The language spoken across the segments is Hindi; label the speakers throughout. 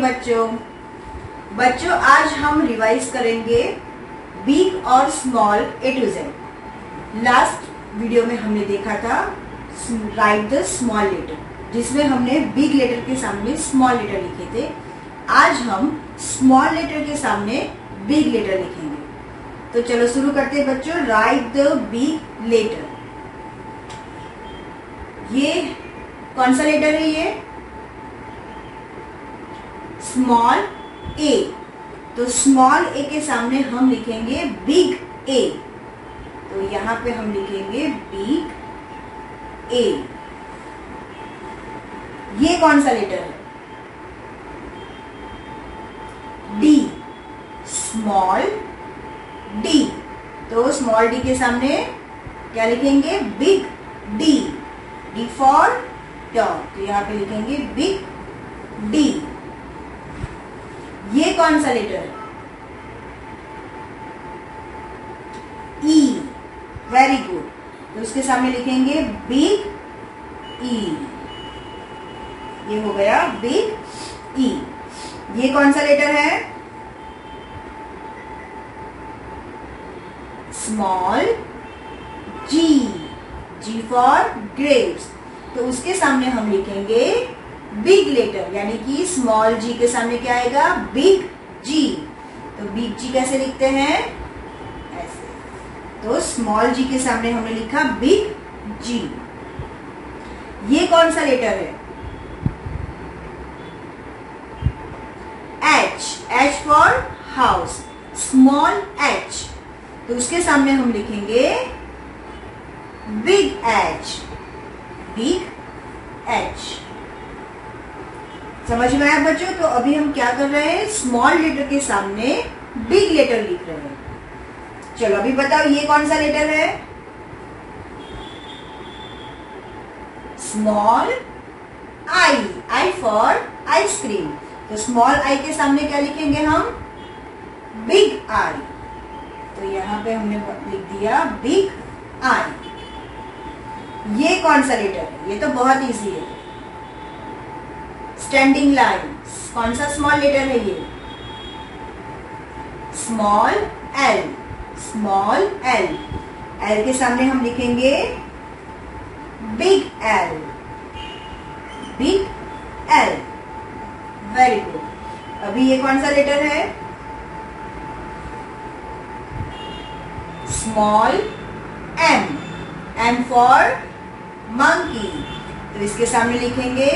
Speaker 1: मॉर्निंग बच्चों आज हम रिवाइज करेंगे बिग और small A to Z. Last video में हमने देखा था राइट द स्मॉल लेटर, जिसमें हमने बिग लेटर के सामने स्मॉल लेटर लिखे थे। आज हम स्मॉल लेटर के सामने बिग लेटर लिखेंगे। तो चलो शुरू करते हैं बच्चों। Write the big letter. ये कौन सा लेटर है? ये स्मॉल ए। तो स्मॉल ए के सामने हम लिखेंगे बिग ए। तो यहां पे हम लिखेंगे बिग ए। ये कौन सा लेटर है? डी। Small D. तो स्मॉल डी के सामने क्या लिखेंगे? Big D. D for dog. तो यहां पे लिखेंगे बिग डी। ये कौन सा लेटर है? ई। Very good. तो उसके सामने लिखेंगे बिग ई। ये हो गया बिग ई। ये कौन सा लेटर है? Small G. G for grapes. तो उसके सामने हम लिखेंगे बिग लेटर, यानी कि स्मॉल जी के सामने क्या आएगा? बिग जी। तो बिग जी कैसे लिखते हैं? ऐसे। तो स्मॉल जी के सामने हमने लिखा बिग जी। ये कौन सा लेटर है? H. H for house. Small H. तो उसके सामने हम लिखेंगे बिग एच। Big H. समझ में आया बच्चों? तो अभी हम क्या कर रहे हैं? स्मॉल लेटर के सामने बिग लेटर लिख रहे हैं। चलो अभी बताओ ये कौन सा लेटर है? Small I. I for ice cream. तो स्मॉल आई के सामने क्या लिखेंगे हम? Big I. तो यहां पे हमने लिख दिया बिग आई। ये कौन सा लेटर है? ये तो बहुत इजी है। Standing line. कौन सा स्मॉल लेटर है ये? Small L. Small L. L के सामने हम लिखेंगे big L. Big L. Very good. अभी ये कौन सा लेटर है? Small M. M for monkey. तो इसके सामने लिखेंगे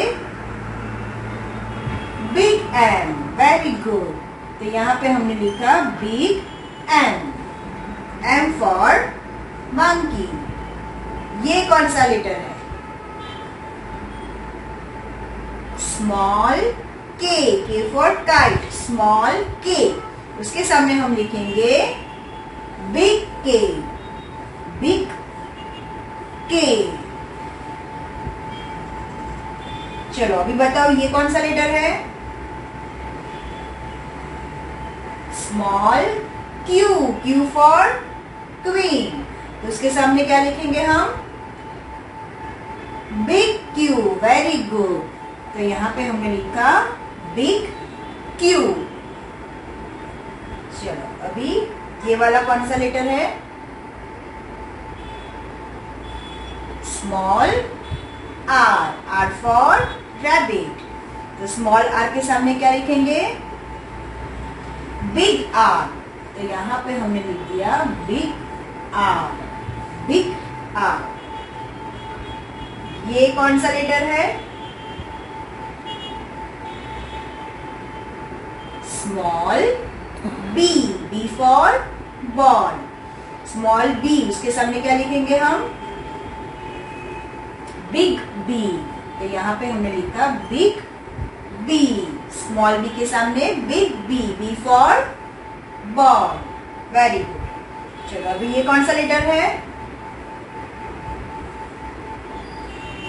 Speaker 1: बिग एम। Very good. तो यहां पे हमने लिखा big M. M for monkey. ये कौन सा लेटर है? स्मॉल के। के फॉर काइट। स्मॉल के। उसके सामने हम लिखेंगे बिग के। बिग के। चलो अभी बताओ ये कौन सा लेटर है? Small Q. Q for queen. तो उसके सामने क्या लिखेंगे हम? Big Q. Very good. तो यहां पे हमने लिखा बिग क्यू। चलो अभी ये वाला कौन सा लेटर है? Small R. R for rabbit. तो स्मॉल आर के सामने क्या लिखेंगे? Big R. तो यहां पे हमने लिख दिया बिग आर। Big are. ये कौन सा लेटर है? Small B. B for ball. Small B. उसके सामने क्या लिखेंगे हम? Big B. तो यहां पे हमने लिखा बिग बी। स्मॉल बी के सामने big B. B for ball. Very good. चलो अभी ये कौन सा लेटर है?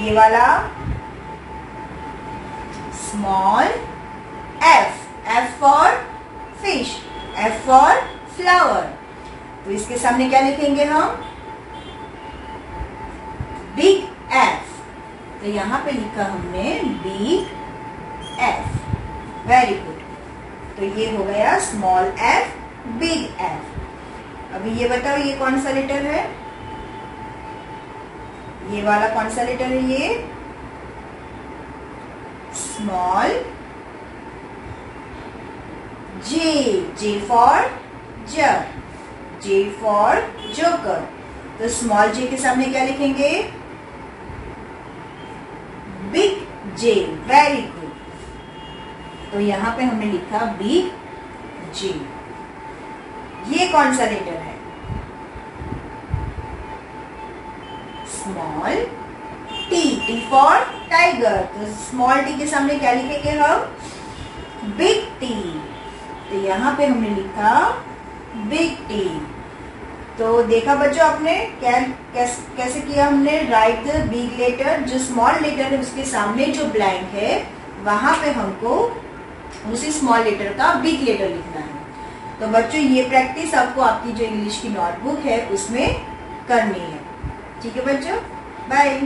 Speaker 1: ये वाला small F. F for fish. F for flower. तो इसके सामने क्या लिखेंगे हम? Big F. तो यहां पे लिखा हमने बिग एफ। Very good. तो ये हो गया स्मॉल एफ बिग एफ। अभी ये बताओ ये कौन सा लेटर है? ये वाला कौन सा लेटर है? ये small J, J for jug, J for joker. तो स्मॉल जे के सामने क्या लिखेंगे? Big J. Very good. तो यहां पे हमने लिखा बिग जे। ये कौन सा लेटर है? Small T, T for tiger. तो स्मॉल टी के सामने क्या लिखेंगे हम? Big T. तो यहाँ पे हमने लिखा बिग टी। तो देखा बच्चों आपने कैसे किया हमने? राइट द बिग लेटर, जो स्मॉल लेटर है उसके सामने जो ब्लैंक है वहां पे हमको उसी स्मॉल लेटर का बिग लेटर लिखना है। तो बच्चों ये प्रैक्टिस आपको आपकी जो इंग्लिश की नोटबुक है उसमें करनी है। ठीक है बच्चों, बाय।